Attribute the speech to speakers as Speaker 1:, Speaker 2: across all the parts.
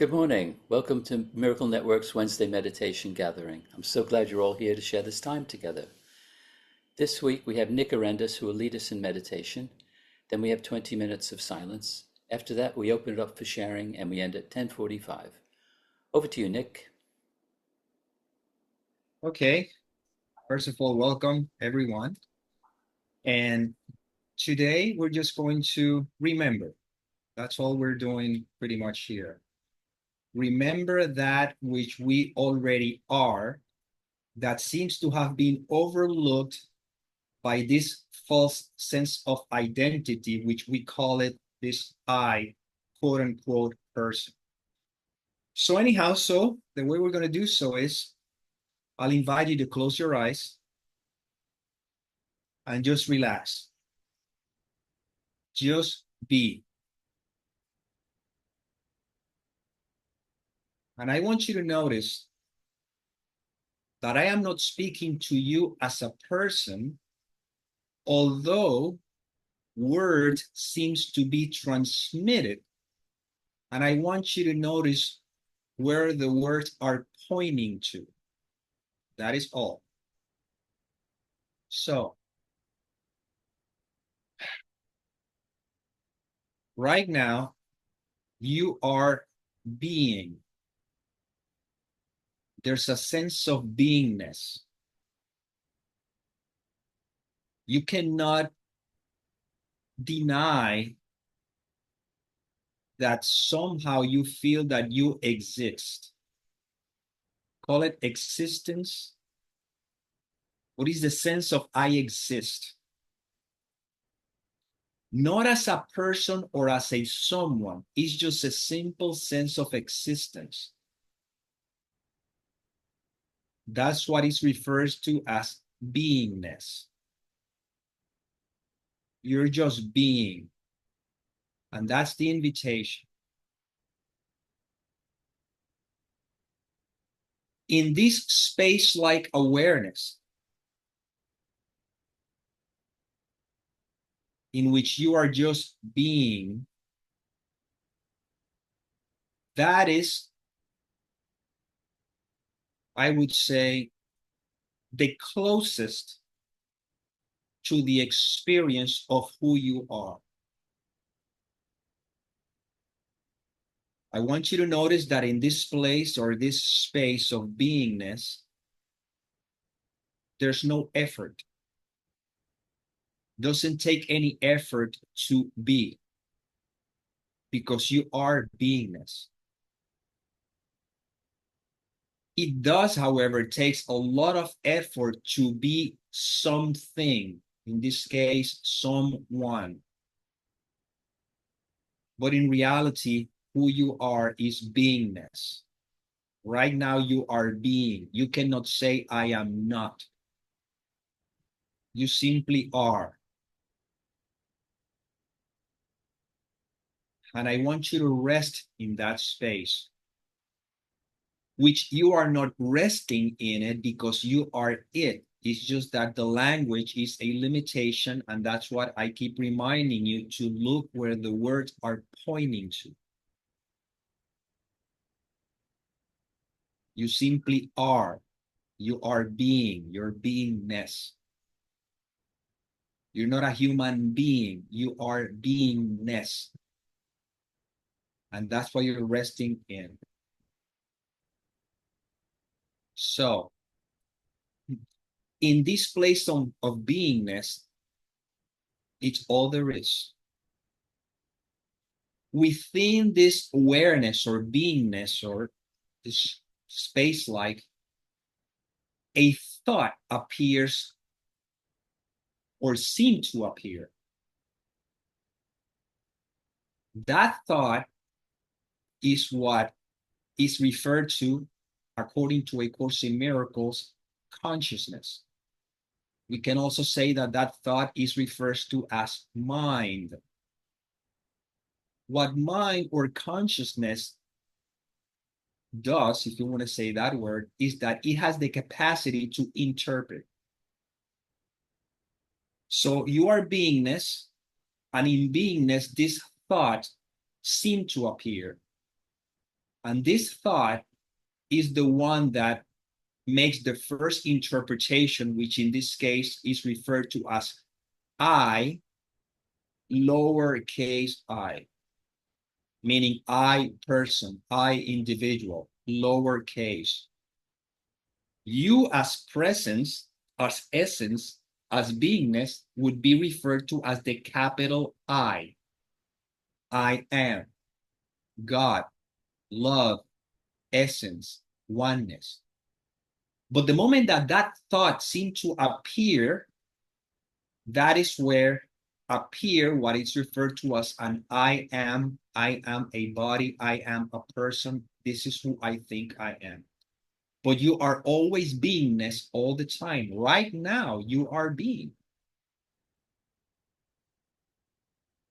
Speaker 1: Good morning. Welcome to Miracle Network's Wednesday meditation gathering. I'm so glad you're all here to share this time together. This week we have Nick Arandes who will lead us in meditation. Then we have 20 minutes of silence. After that, we open it up for sharing and we end at 10:45. Over to you, Nick.
Speaker 2: Okay, first of all, welcome everyone. And today we're just going to remember. That's all we're doing pretty much here. Remember that which we already are, that seems to have been overlooked by this false sense of identity, which we call it this I, quote unquote, person. So, anyhow, so the way we're going to do so is I'll invite you to close your eyes and just relax. Just be. And I want you to notice that I am not speaking to you as a person, although word seems to be transmitted. And I want you to notice where the words are pointing to. That is all. So, right now, you are being. There's a sense of beingness. You cannot deny that somehow you feel that you exist. Call it existence. What is the sense of I exist? Not as a person or as a someone. It's just a simple sense of existence. That's what is referred to as beingness. You're just being. And that's the invitation. In this space-like awareness, in which you are just being, that is, I would say, the closest to the experience of who you are. I want you to notice that in this place or this space of beingness, there's no effort. Doesn't take any effort to be, because you are beingness. It does, however, takes a lot of effort to be something, in this case, someone. But in reality, who you are is beingness. Right now, you are being. You cannot say, I am not. You simply are. And I want you to rest in that space, which you are not resting in it because you are it. It's just that the language is a limitation, and that's what I keep reminding you to look where the words are pointing to. You simply are. You are being, your beingness. You're not a human being. You are beingness. And that's what you're resting in. So, in this place of beingness, it's all there is. Within this awareness or beingness or this space like, a thought appears or seems to appear. That thought is what is referred to, according to A Course in Miracles, consciousness. We can also say that that thought is referred to as mind. What mind or consciousness does, if you want to say that word, is that it has the capacity to interpret. So you are beingness, and in beingness, this thought seemed to appear. And this thought is the one that makes the first interpretation, which in this case is referred to as I, lowercase I, meaning I person, I individual, lowercase. You as presence, as essence, as beingness would be referred to as the capital I. I am, God, love, essence, oneness. But the moment that that thought seemed to appear, that is where appear what is referred to as an I am a body, I am a person, this is who I think I am. But you are always beingness all the time. Right now, you are being.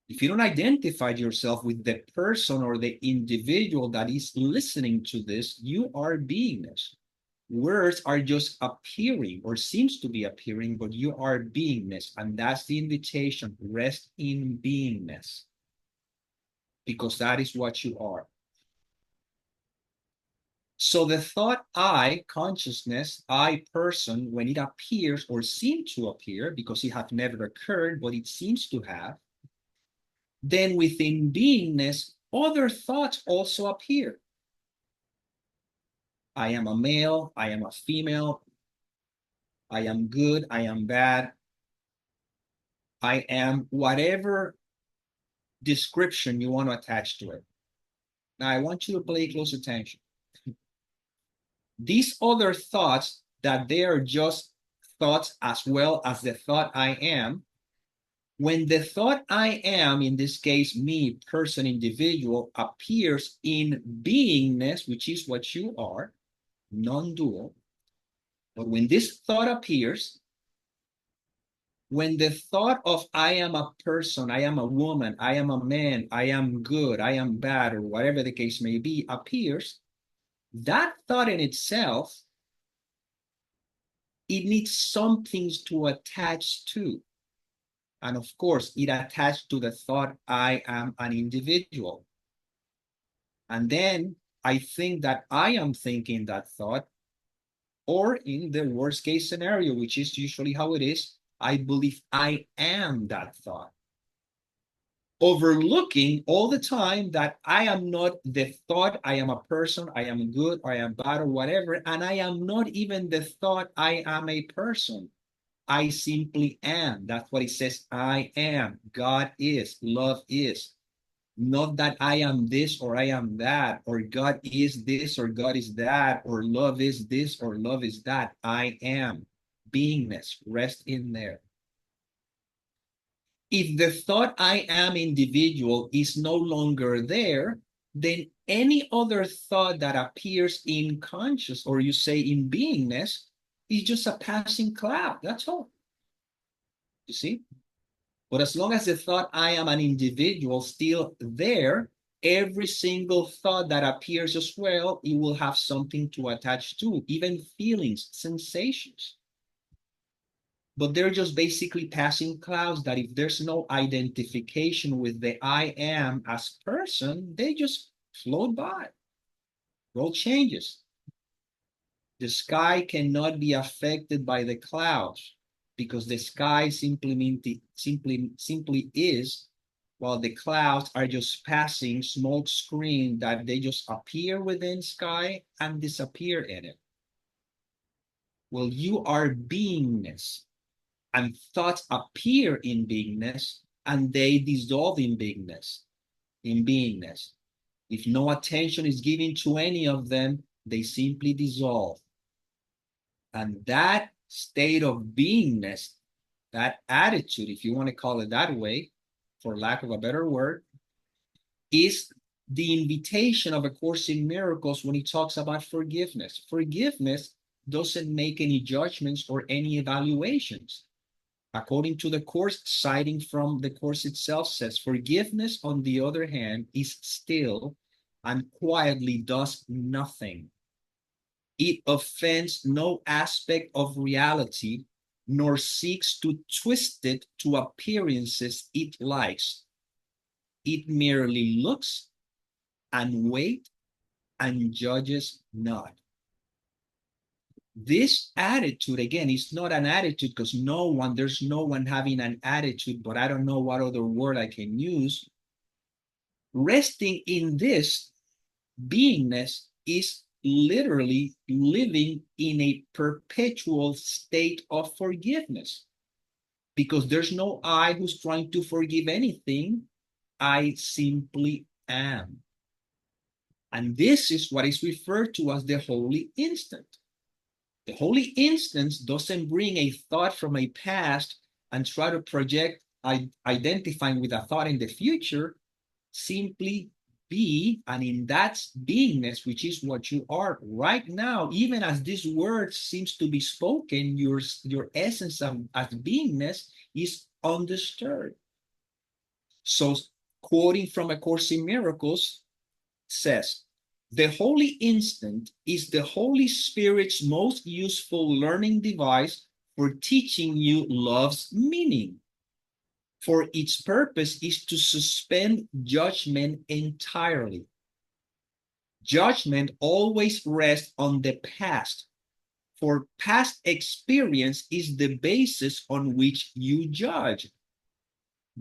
Speaker 2: If you don't identify yourself with the person or the individual that is listening to this, you are beingness. Words are just appearing or seems to be appearing, but you are beingness. And that's the invitation. Rest in beingness. Because that is what you are. So the thought I, consciousness, I, person, when it appears or seems to appear, because it has never occurred, but it seems to have, then within beingness, other thoughts also appear. I am a male, I am a female, I am good, I am bad, I am whatever description you want to attach to it. Now, I want you to pay close attention. These other thoughts that they are just thoughts as well as the thought I am, when the thought I am, in this case, me, person, individual, appears in beingness, which is what you are, non-dual, but when this thought appears, when the thought of I am a person, I am a woman, I am a man, I am good, I am bad, or whatever the case may be, appears, that thought in itself, it needs some things to attach to. And of course, it attached to the thought, I am an individual. And then I think that I am thinking that thought, or in the worst case scenario, which is usually how it is, I believe I am that thought. Overlooking all the time that I am not the thought, I am a person, I am good, I am bad, or whatever, and I am not even the thought, I am a person. I simply am. That's what it says, I am. God is, love is. Not that I am this or I am that, or God is this or God is that, or love is this or love is that. I am. Beingness, rest in there. If the thought I am individual is no longer there, then any other thought that appears in conscious, or you say in beingness, is just a passing cloud. That's all. You see? But as long as the thought I am an individual still there, every single thought that appears as well, it will have something to attach to, even feelings, sensations. But they're just basically passing clouds that if there's no identification with the I am as person, they just float by. World changes. The sky cannot be affected by the clouds because the sky simply is, while the clouds are just passing smoke screen that they just appear within sky and disappear in it. Well, you are beingness, and thoughts appear in beingness and they dissolve in beingness. If no attention is given to any of them, they simply dissolve. And that state of beingness, that attitude, if you want to call it that way, for lack of a better word, is the invitation of A Course in Miracles when he talks about forgiveness. Forgiveness doesn't make any judgments or any evaluations. According to the Course, citing from the Course itself, says forgiveness, on the other hand, is still and quietly does nothing. It offends no aspect of reality, nor seeks to twist it to appearances it likes. It merely looks and waits and judges not. This attitude, again, is not an attitude because there's no one having an attitude, but I don't know what other word I can use. Resting in this beingness is literally living in a perpetual state of forgiveness because there's no I who's trying to forgive anything. I simply am. And this is what is referred to as the holy instant. The holy instance doesn't bring a thought from a past and try to project identifying with a thought in the future. Simply be, and in that beingness, which is what you are right now, even as this word seems to be spoken, your essence as beingness is undisturbed. So, quoting from A Course in Miracles, says, the holy instant is the Holy Spirit's most useful learning device for teaching you love's meaning. For its purpose is to suspend judgment entirely. Judgment always rests on the past, for past experience is the basis on which you judge.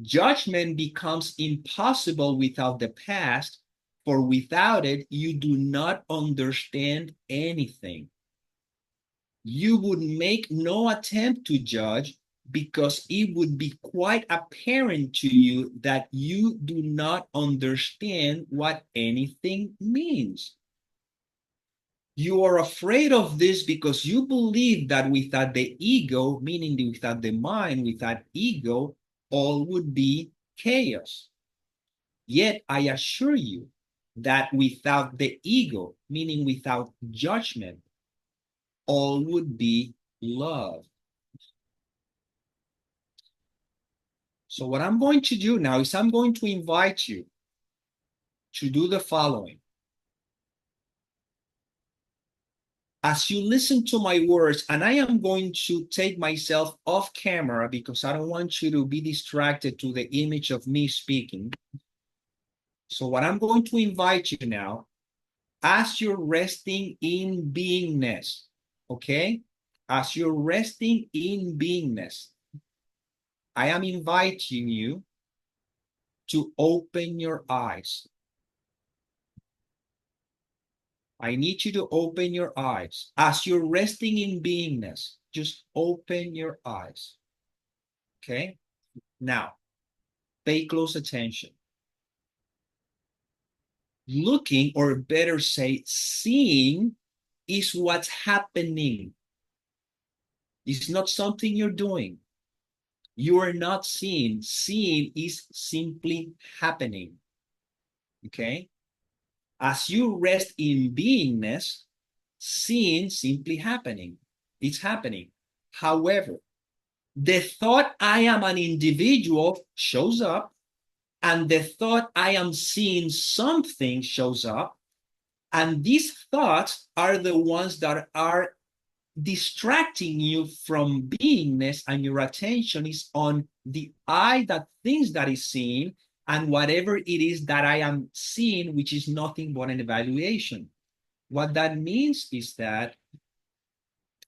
Speaker 2: Judgment becomes impossible without the past, for without it, you do not understand anything. You would make no attempt to judge because it would be quite apparent to you that you do not understand what anything means. You are afraid of this because you believe that without the ego, meaning without the mind, without ego, all would be chaos. Yet I assure you that without the ego, meaning without judgment, all would be love. So what I'm going to do now is I'm going to invite you to do the following. As you listen to my words, and I am going to take myself off camera because I don't want you to be distracted to the image of me speaking. So what I'm going to invite you now, as you're resting in beingness, okay? As you're resting in beingness, I am inviting you to open your eyes. I need you to open your eyes. As you're resting in beingness, just open your eyes. Okay? Now, pay close attention. Looking, or better say, seeing, is what's happening. It's not something you're doing. You are not seeing. Seeing is simply happening. Okay? As you rest in beingness, seeing simply happening. It's happening. However, the thought I am an individual shows up, and the thought I am seeing something shows up, and these thoughts are the ones that are distracting you from beingness, and your attention is on the I that thinks that is seeing, and whatever it is that I am seeing, which is nothing but an evaluation. What that means is that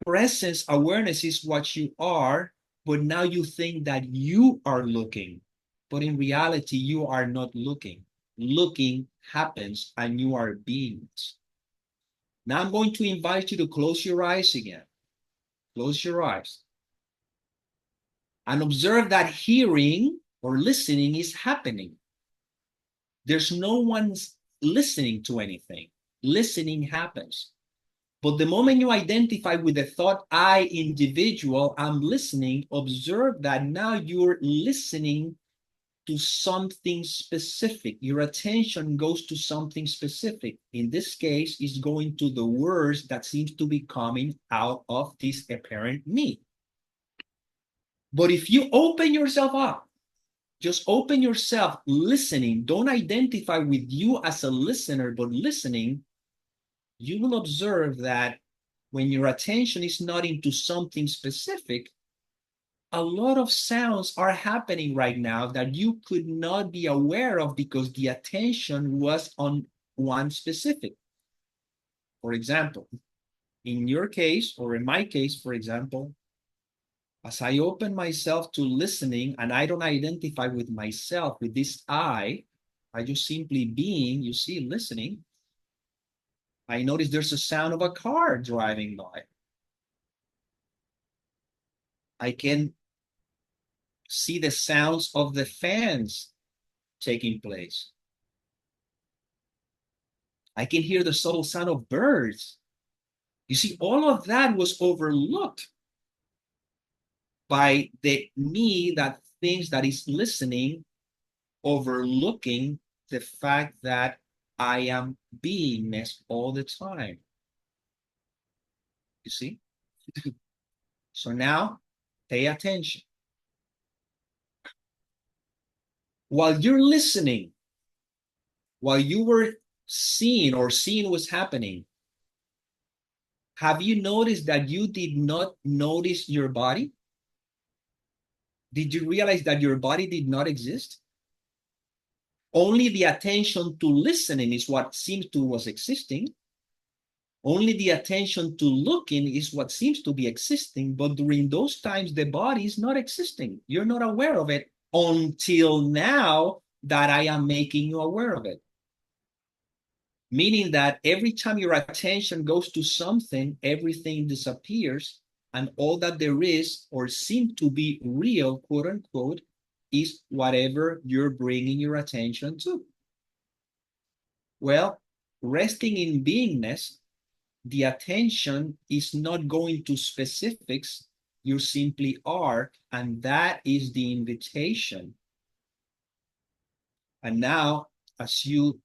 Speaker 2: presence awareness is what you are, but now you think that you are looking, but in reality, you are not looking. Looking happens and you are beingness. Now I'm going to invite you to close your eyes again. Close your eyes. And observe that hearing or listening is happening. There's no one's listening to anything. Listening happens. But the moment you identify with the thought, I, individual, I'm listening, observe that now you're listening to something specific. Your attention goes to something specific. In this case, it's going to the words that seems to be coming out of this apparent me. But if you open yourself up, just open yourself, listening, don't identify with you as a listener, but listening, you will observe that when your attention is not into something specific, a lot of sounds are happening right now that you could not be aware of because the attention was on one specific. For example, in your case, or in my case, for example, as I open myself to listening and I don't identify with myself, with this I just simply being, you see, listening, I notice there's a sound of a car driving by. I can see the sounds of the fans taking place. I can hear the subtle sound of birds. You see, all of that was overlooked by the me that thinks that is listening, overlooking the fact that I am beingness all the time. You see? So now pay attention. While you're listening, while you were seeing or seeing what's happening, have you noticed that you did not notice your body? Did you realize that your body did not exist? Only the attention to listening is what seems to was existing. Only the attention to looking is what seems to be existing. But during those times, the body is not existing. You're not aware of it until now that I am making you aware of it. Meaning that every time your attention goes to something, everything disappears, and all that there is or seem to be real, quote unquote, is whatever you're bringing your attention to. Well, resting in beingness, the attention is not going to specifics, you simply are, and that is the invitation. And now, as you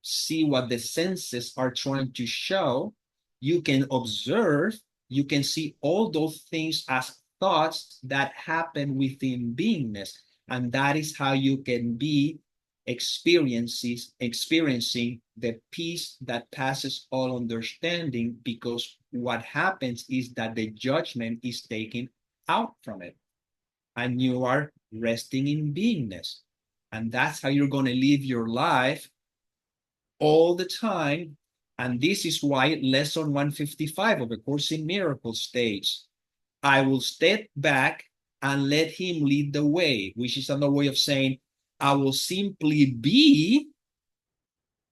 Speaker 2: see what the senses are trying to show, you can observe, you can see all those things as thoughts that happen within beingness. And that is how you can be experiencing the peace that passes all understanding, because what happens is that the judgment is taken out from it and you are resting in beingness. And that's how you're going to live your life all the time. And this is why lesson 155 of the Course in Miracles states, I will step back and let him lead the way, which is another way of saying, I will simply be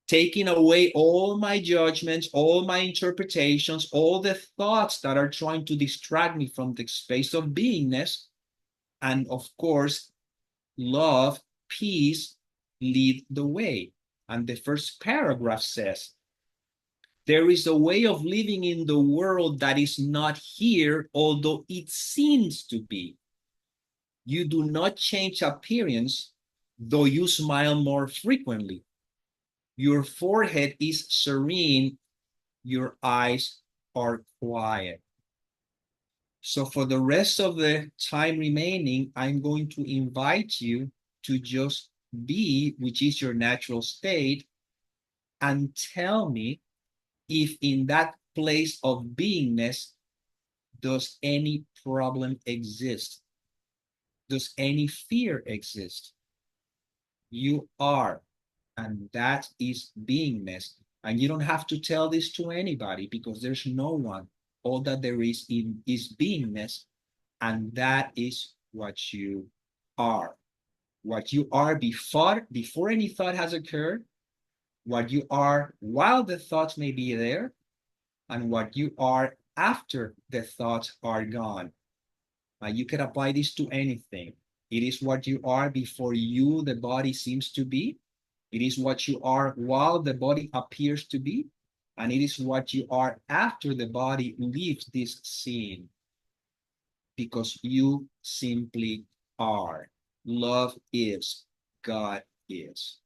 Speaker 2: taking away all my judgments, all my interpretations, all the thoughts that are trying to distract me from the space of beingness. And of course, love, peace, lead the way. And the first paragraph says, there is a way of living in the world that is not here, although it seems to be. You do not change appearance, though you smile more frequently. Your forehead is serene, your eyes are quiet. So for the rest of the time remaining, I'm going to invite you to just be, which is your natural state, and tell me if in that place of beingness, does any problem exist? Does any fear exist? You are, and that is beingness. And you don't have to tell this to anybody because there's no one. All that there is in is beingness, and that is what you are. What you are before any thought has occurred, what you are while the thoughts may be there, and what you are after the thoughts are gone. You can apply this to anything. It is what you are before you, the body seems to be. It is what you are while the body appears to be. And it is what you are after the body leaves this scene. Because you simply are. Love is. God is.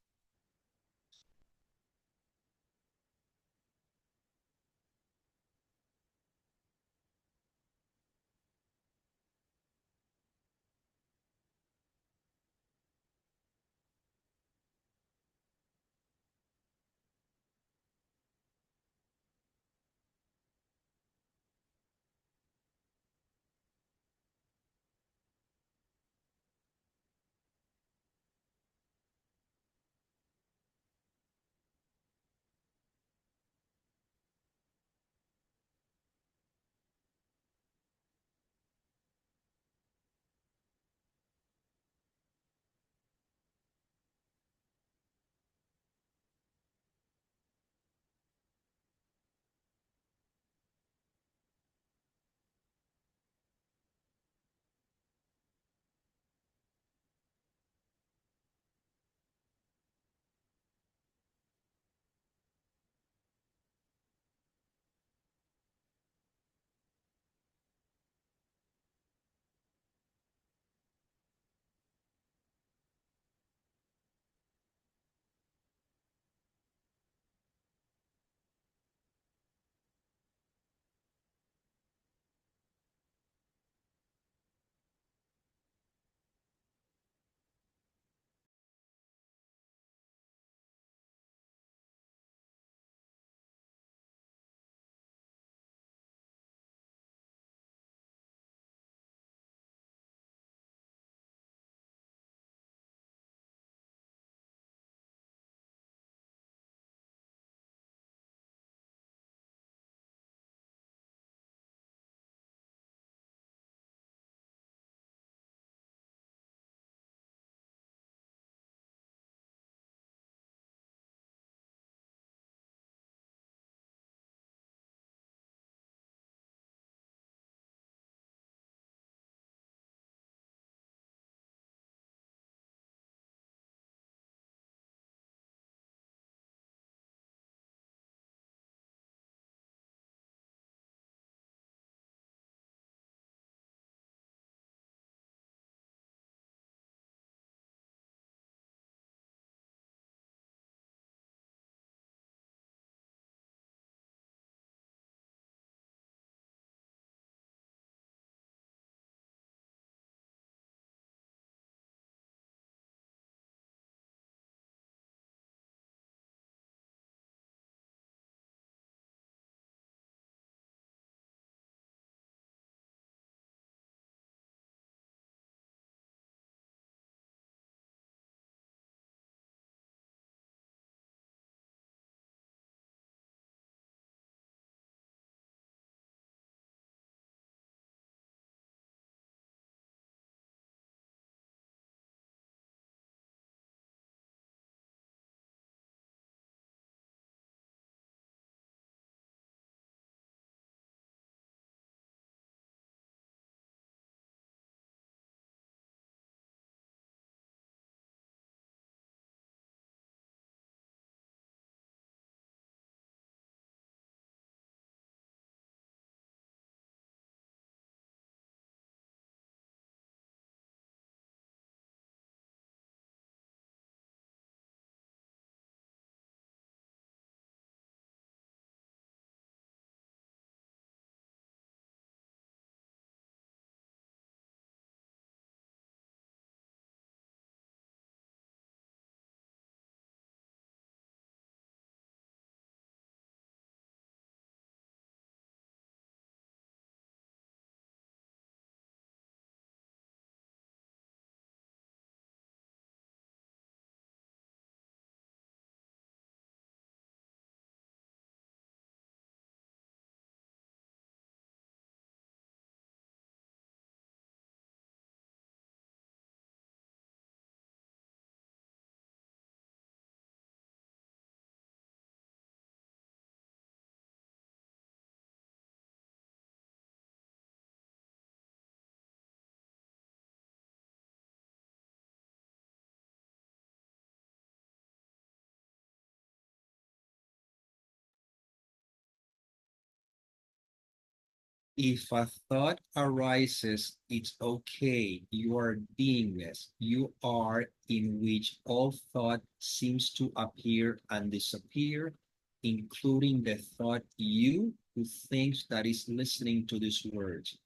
Speaker 2: If a thought arises, it's okay. You are beingness. You are in which all thought seems to appear and disappear, including the thought you who thinks that is listening to these words.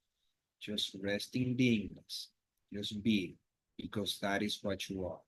Speaker 2: Just rest in beingness. Just be, because that is what you are.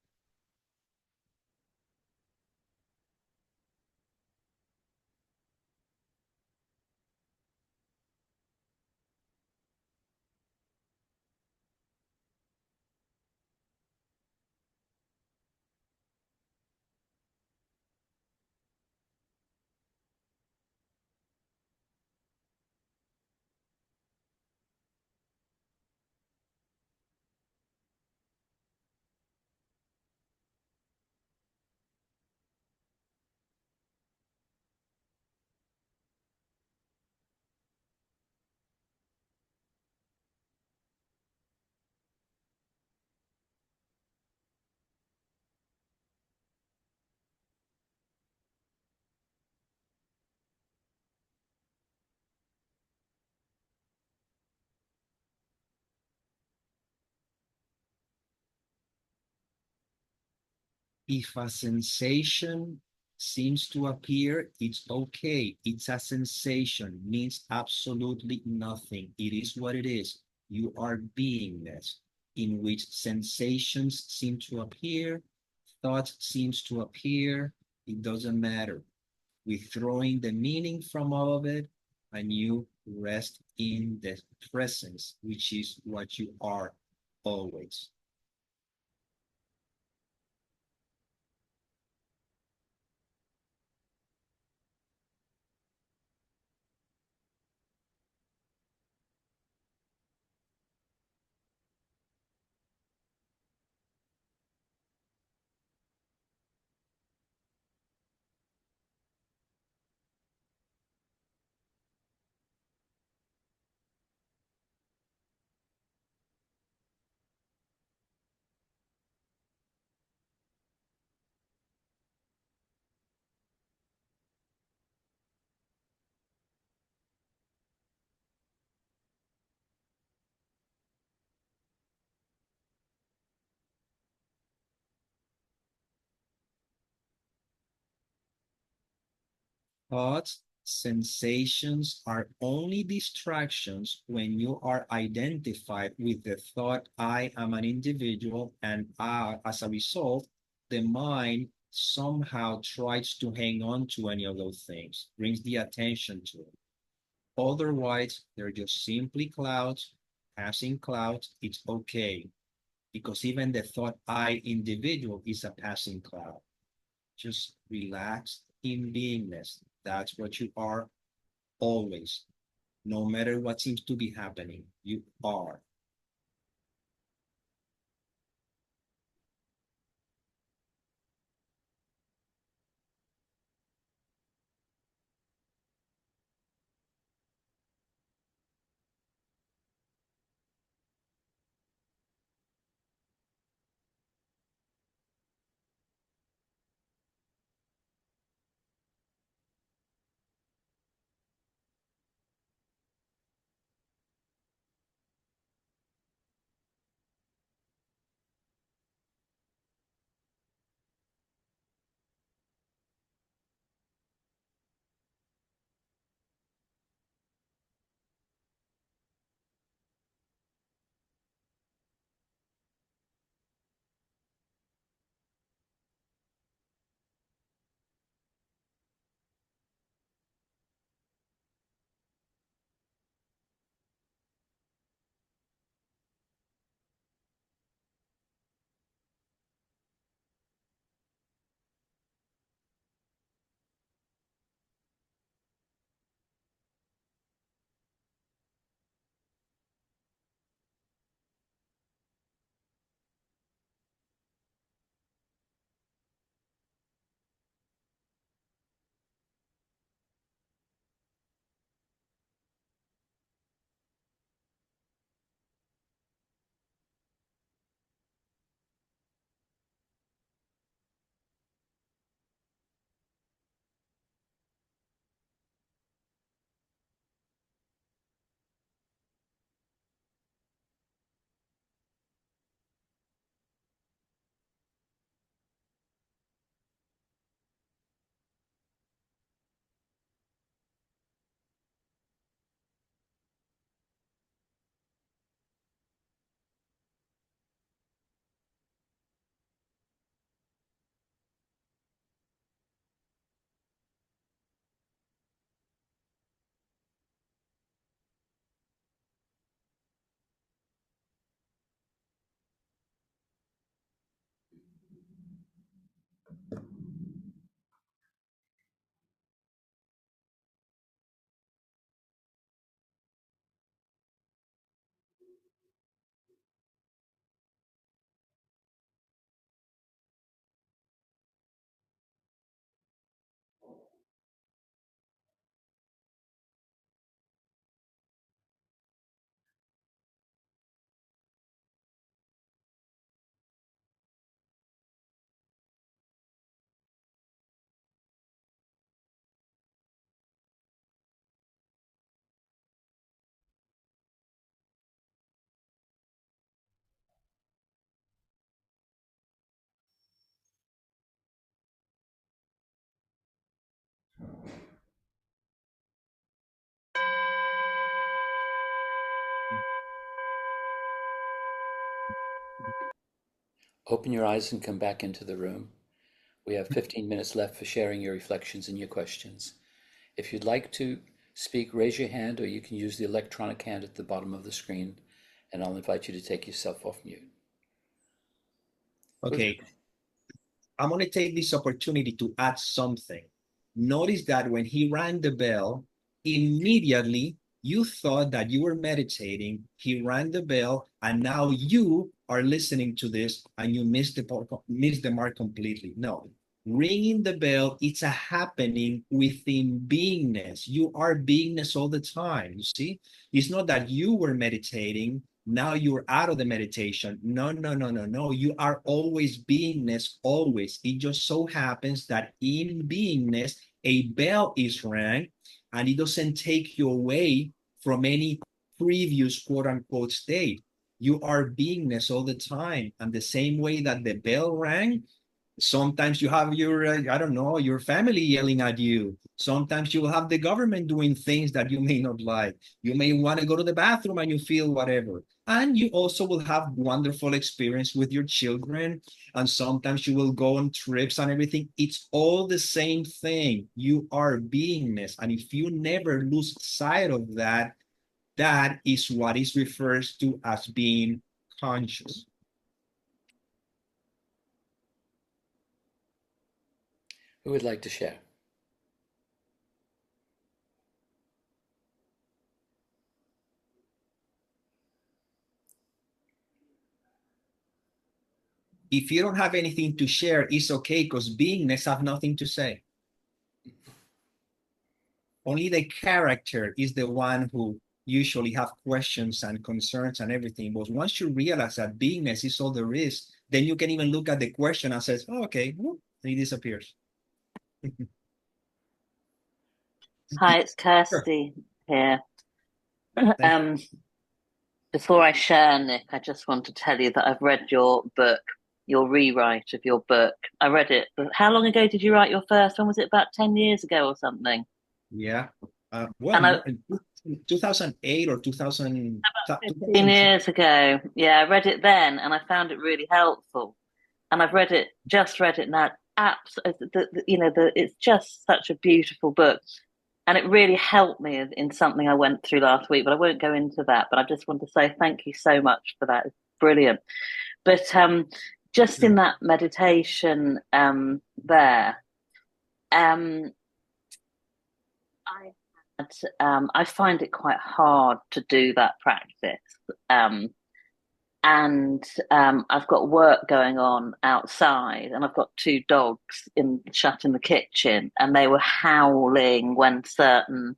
Speaker 2: If a sensation seems to appear, it's okay. It's a sensation, means absolutely nothing. It is what it is. You are beingness, in which sensations seem to appear, thoughts seems to appear. It doesn't matter. Withdrawing the meaning from all of it, and you rest in the presence, which is what you are always. Thoughts, sensations are only distractions when you are identified with the thought, I am an individual, and as a result, the mind somehow tries to hang on to any of those things, brings the attention to it. Otherwise, they're just simply clouds, passing clouds. It's okay because even the thought, I individual, is a passing cloud. Just relax in beingness. That's what you are always. No matter what seems to be happening, you are.
Speaker 1: Open your eyes and come back into the room. We have 15 minutes left for sharing your reflections and your questions. If you'd like to speak, raise your hand, or you can use the electronic hand at the bottom of the screen, and I'll invite you to take yourself off mute.
Speaker 2: Okay, I'm going to take this opportunity to add something. Notice that when he rang the bell, immediately you thought that you were meditating. He rang the bell, and now you are listening to this, and you missed the mark completely. No, ringing the bell, it's a happening within beingness. You are beingness all the time. You see, it's not that you were meditating. Now you're out of the meditation. No, no, no, no, no. You are always beingness, always. It just so happens that in beingness, a bell is rang, and it doesn't take you away from any previous quote unquote state. You are beingness all the time. And the same way that the bell rang, sometimes you have your, I don't know, your family yelling at you. Sometimes you will have the government doing things that you may not like. You may want to go to the bathroom and you feel whatever. And you also will have wonderful experience with your children. And sometimes you will go on trips and everything. It's all the same thing. You are beingness. And if you never lose sight of that, that is what is referred to as being conscious.
Speaker 1: Who would like to share?
Speaker 2: If you don't have anything to share, it's okay, because beingness have nothing to say. Only the character is the one who usually have questions and concerns and everything. But once you realize that beingness is all there is, then you can even look at the question and says, oh, okay, and it disappears.
Speaker 3: Hi, it's
Speaker 2: Sure.
Speaker 3: Kirsty here. Before I share, Nick, I just want to tell you that I've read your book, your rewrite of your book. I read it. How long ago did you write your first one? Was it about 10 years ago or something?
Speaker 2: Yeah.
Speaker 3: And I,
Speaker 2: More, 2008 or 2000,
Speaker 3: 15 years ago. Yeah, I read it then and I found it really helpful. And I've read it, just read it now. It's just such a beautiful book. And it really helped me in something I went through last week, but I won't go into that. But I just want to say thank you so much for that. It's brilliant. But just in that meditation there, um, I I find it quite hard to do that practice. Um, and I've got work going on outside, and I've got two dogs shut in the kitchen, and they were howling when certain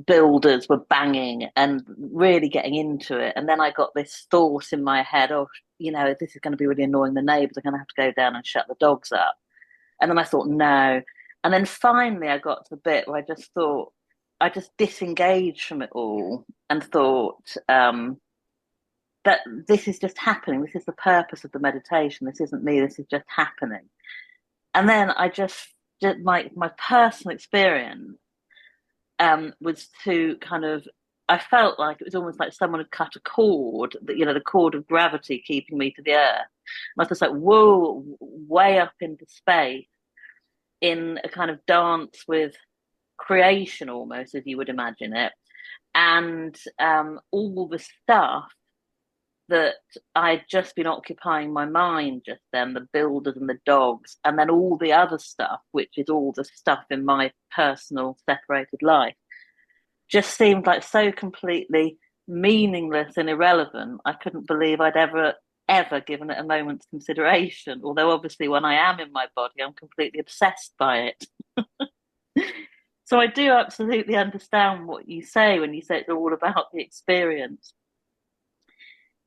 Speaker 3: builders were banging and really getting into it. And then I got this thought in my head, oh, this is going to be really annoying. The neighbours are going to have to go down and shut the dogs up. And then I thought, no. And then finally I got to the bit where I just disengaged from it all and thought that this is just happening. This is the purpose of the meditation. This isn't me. This is just happening. And then I just did my personal experience was to kind of, I felt like it was almost like someone had cut a cord, the cord of gravity keeping me to the earth. And I was just like, whoa, way up into space in a kind of dance with creation almost, as you would imagine it. And all the stuff that I'd just been occupying my mind just then, the builders and the dogs, and then all the other stuff, which is all the stuff in my personal separated life, just seemed like so completely meaningless and irrelevant. I couldn't believe I'd ever given it a moment's consideration. Although obviously when I am in my body, I'm completely obsessed by it. So I do absolutely understand what you say when you say it's all about the experience.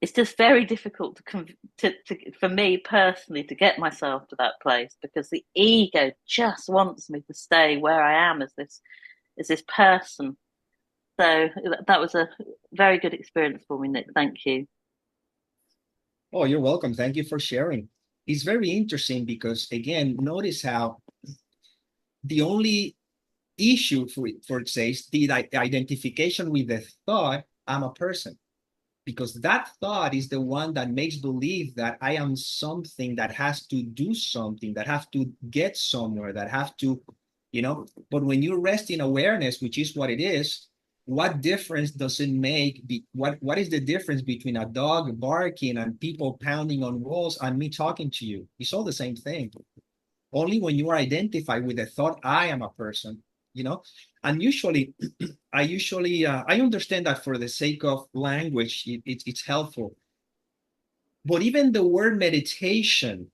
Speaker 3: It's just very difficult for me personally to get myself to that place, because the ego just wants me to stay where I am as this person. So that was a very good experience for me, Nick. Thank you.
Speaker 2: Oh, you're welcome. Thank you for sharing. It's very interesting because, again, notice how the only issue for say is the identification with the thought, I'm a person. because that thought is the one that makes believe that I am something that has to do something, that have to get somewhere, that have to, but when you rest in awareness, which is what it is, what difference does it make? What is the difference between a dog barking and people pounding on walls and me talking to you? It's all the same thing. Only when you are identified with the thought, I am a person, and usually I understand that for the sake of language, it's helpful. But even the word meditation,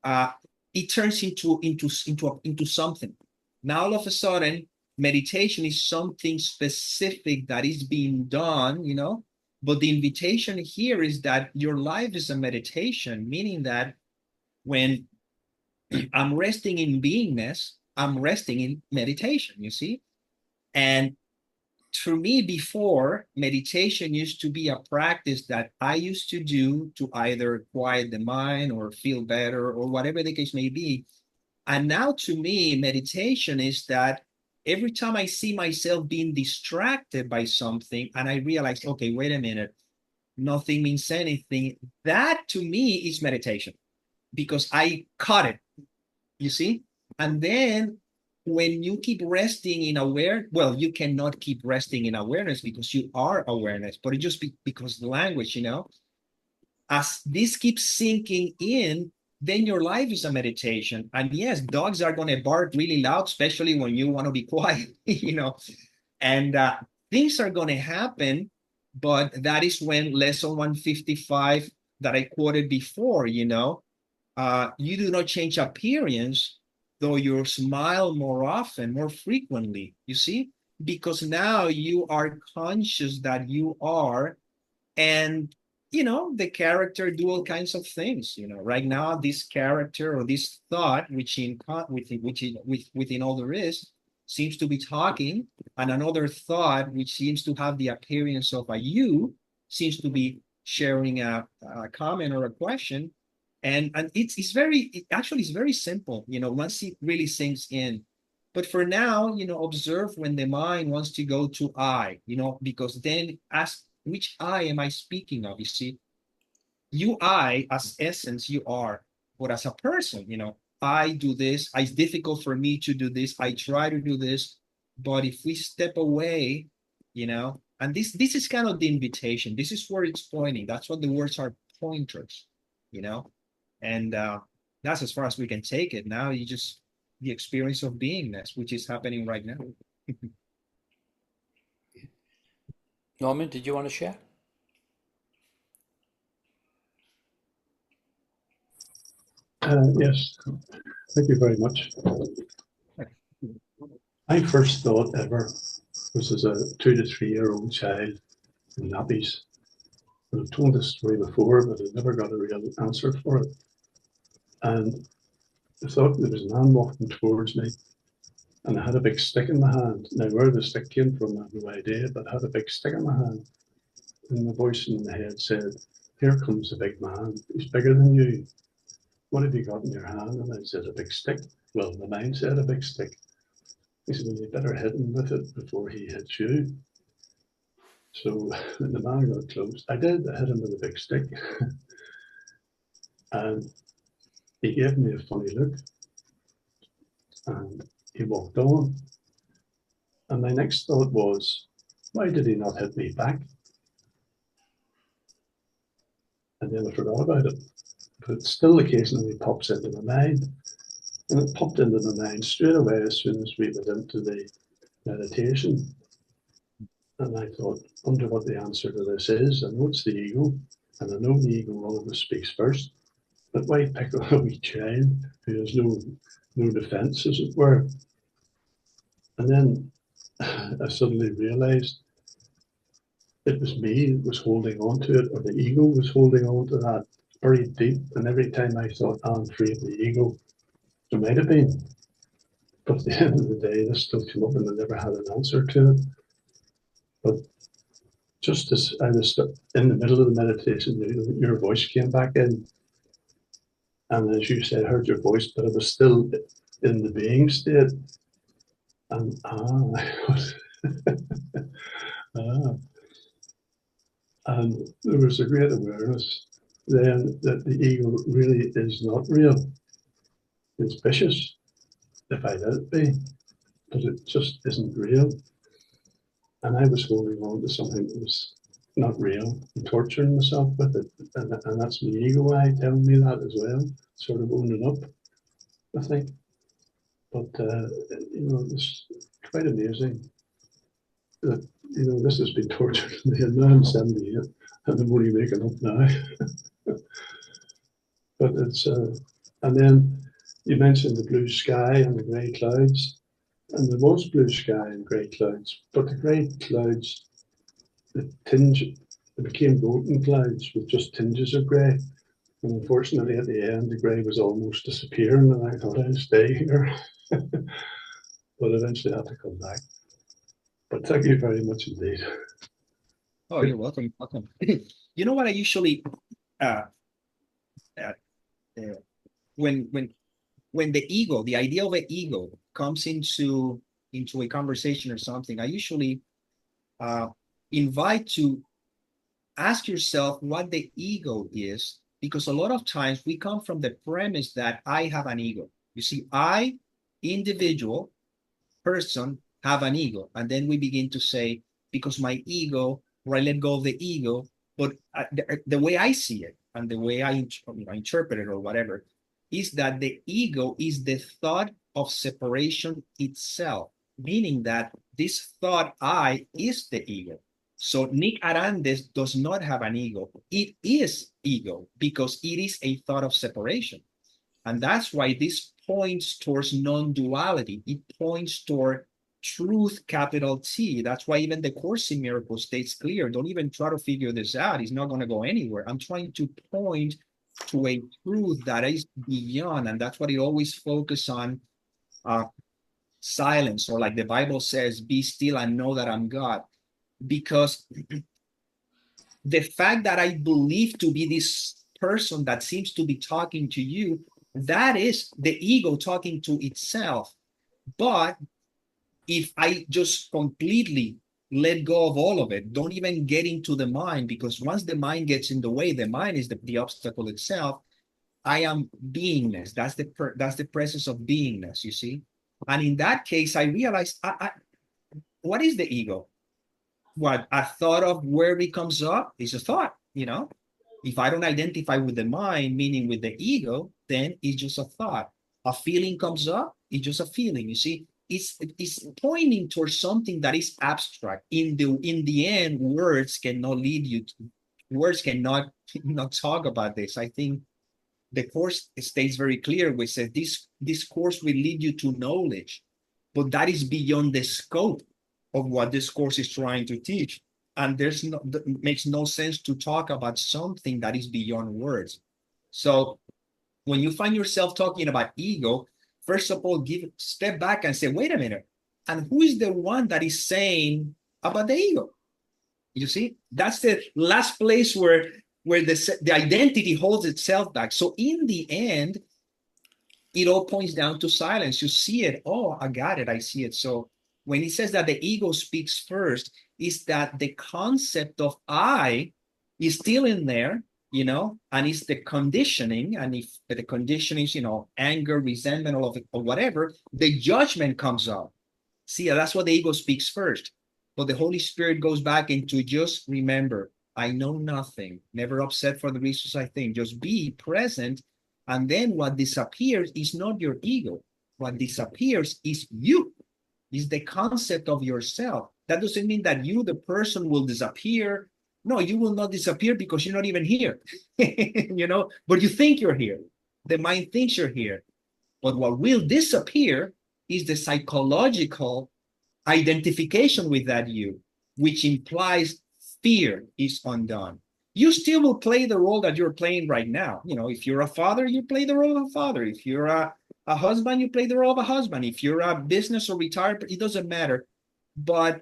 Speaker 2: uh, it turns into something. Now all of a sudden, meditation is something specific that is being done, But the invitation here is that your life is a meditation, meaning that when I'm resting in beingness, I'm resting in meditation, you see? And for me, before, meditation used to be a practice that I used to do to either quiet the mind or feel better or whatever the case may be. And now to me, meditation is that every time I see myself being distracted by something and I realize, okay, wait a minute, nothing means anything, that to me is meditation because I caught it, you see? And then when you keep resting in well, you cannot keep resting in awareness because you are awareness, but it just because the language, as this keeps sinking in, then your life is a meditation. And yes, dogs are going to bark really loud, especially when you want to be quiet, and things are going to happen. But that is when lesson 155 that I quoted before, you do not change appearance, though you smile more often, more frequently, you see? Because now you are conscious that you are, and the character do all kinds of things. Right now, this character or this thought, within all there is, seems to be talking, and another thought, which seems to have the appearance of a you, seems to be sharing a comment or a question. And actually it's very simple, once it really sinks in. But for now, observe when the mind wants to go to I, because then ask, which I am I speaking of? You see, I as essence, you are, but as a person, I do this. It's difficult for me to do this. I try to do this, but if we step away, and this is kind of the invitation. This is where it's pointing. That's what the words are, pointers, and that's as far as we can take it. Now you just the experience of beingness, which is happening right now.
Speaker 1: Norman, did you want to share?
Speaker 4: Yes, thank you very much. My first thought ever was as a 2 to 3 year old child in nappies. And I've told this story before, but I never got a real answer for it. And I thought there was a man walking towards me, and I had a big stick in my hand. Now, where the stick came from, I have no idea, but I had a big stick in my hand. And the voice in my head said, "Here comes a big man. He's bigger than you. What have you got in your hand?" And I said, "A big stick." Well, the mind said, "A big stick." He said, "Well, you better hit him with it before he hits you." So when the man got close, I did. I hit him with a big stick. And he gave me a funny look. And he walked on. And my next thought was, why did he not hit me back? And then I forgot about it. But it still occasionally pops into my mind. And it popped into my mind straight away as soon as we went into the meditation. And I thought, wonder what the answer to this is. I know it's the ego. And I know the ego always speaks first. But why pick on a wee child who has no defense, as it were? And then I suddenly realized it was me that was holding on to it, or the ego was holding on to that very deep. And every time I thought, I'm free of the ego, there might have been. But at the end of the day, this still came up and I never had an answer to it. But just as I was in the middle of the meditation, your voice came back in. And as you said, I heard your voice, but I was still in the being state. And And there was a great awareness then that the ego really is not real. It's vicious, if I let it be, but it just isn't real. And I was holding on to something that was not real and torturing myself with it. And that's my ego eye telling me that as well, sort of owning up, I think. But, it's quite amazing that, this has been tortured me. And now I'm 78 and I'm only waking up now. But and then you mentioned the blue sky and the grey clouds. And there was blue sky and grey clouds, but the grey clouds, the tinge, it became golden clouds with just tinges of grey. And unfortunately, at the end, the grey was almost disappearing, and I thought I'd stay here, but eventually I had to come back. But thank you very much indeed.
Speaker 2: Oh, you're welcome. Welcome. You know what I usually uh, uh, uh, when the ego, the idea of an ego comes into a conversation or something, I usually invite to ask yourself what the ego is, because a lot of times we come from the premise that I have an ego. You see, I, individual person, have an ego, and then we begin to say, because my ego, or I let go of the ego. But the way I see it and the way I interpret it or whatever is that the ego is the thought of separation itself, meaning that this thought I is the ego. So Nick Arandes does not have an ego. It is ego because it is a thought of separation. And that's why this points towards non-duality. It points toward truth, capital T. That's why even the Course in Miracles states clear, don't even try to figure this out. It's not going to go anywhere. I'm trying to point to a truth that is beyond, and that's what it always focuses on, silence, or like the Bible says, be still and know that I'm God. Because the fact that I believe to be this person that seems to be talking to you, that is the ego talking to itself. But if I just completely let go of all of it, don't even get into the mind, because once the mind gets in the way, the mind is the obstacle itself. I am beingness. That's the presence of beingness, you see. And in that case, I realized, what is the ego? What a thought of where it comes up is a thought, If I don't identify with the mind, meaning with the ego, then it's just a thought. A feeling comes up, it's just a feeling. You see, it's pointing towards something that is abstract. In the end, words cannot lead you to, words cannot not talk about this. I think the Course states very clear, which says this Course will lead you to knowledge, but that is beyond the scope of what this Course is trying to teach. And it makes no sense to talk about something that is beyond words. So when you find yourself talking about ego, first of all, step back and say, wait a minute, and who is the one that is saying about the ego? You see, that's the last place where the identity holds itself back. So in the end, it all points down to silence. You see it. Oh, I got it. I see it. So when he says that the ego speaks first, is that the concept of I is still in there, and it's the conditioning. And if the conditioning is, anger, resentment, all of it, or whatever, the judgment comes up. See, that's what the ego speaks first. But the Holy Spirit goes back into just remember, I know nothing, never upset for the reasons I think, just be present. And then what disappears is not your ego. What disappears is you, is the concept of yourself. That doesn't mean that you, the person, will disappear. No, you will not disappear because you're not even here, but you think you're here. The mind thinks you're here. But what will disappear is the psychological identification with that you, which implies fear is undone. You still will play the role that you're playing right now. If you're a father, you play the role of a father. If you're a husband, you play the role of a husband. If you're a business or retired, it doesn't matter. But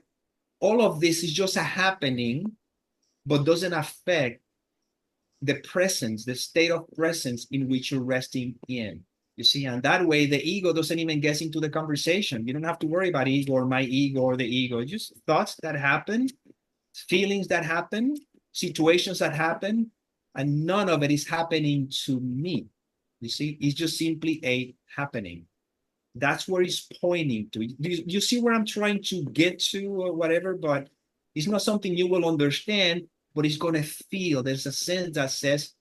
Speaker 2: all of this is just a happening, but doesn't affect the presence, the state of presence in which you're resting in. You see, and that way the ego doesn't even get into the conversation. You don't have to worry about ego or my ego or the ego. It's just thoughts that happen, feelings that happen. situations that happen, and none of it is happening to me. You see, it's just simply a happening. That's where it's pointing to. You see where I'm trying to get to or whatever, but it's not something you will understand, but it's going to feel. There's a sense that says,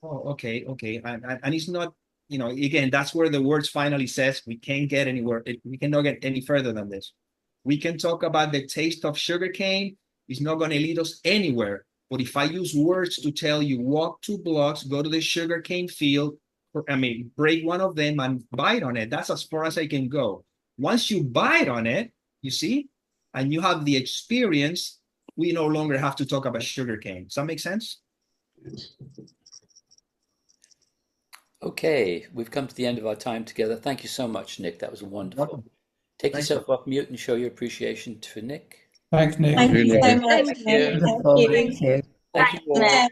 Speaker 2: oh, okay. And it's not, again, that's where the words finally says, we can't get anywhere. We cannot get any further than this. We can talk about the taste of sugarcane. It's not going to lead us anywhere. But if I use words to tell you, walk 2 blocks, go to the sugarcane field, break one of them and bite on it. That's as far as I can go. Once you bite on it, you see, and you have the experience, we no longer have to talk about sugarcane. Does that make sense?
Speaker 1: Okay, we've come to the end of our time together. Thank you so much, Nick. That was wonderful.
Speaker 2: Welcome.
Speaker 1: Take
Speaker 2: Thanks.
Speaker 1: yourself off mute and show your appreciation for Nick.
Speaker 5: Thanks, Nick.
Speaker 6: Thank you so much.
Speaker 3: Thank you.
Speaker 6: Nick. Thank you.
Speaker 1: Thank you all.
Speaker 3: Nick.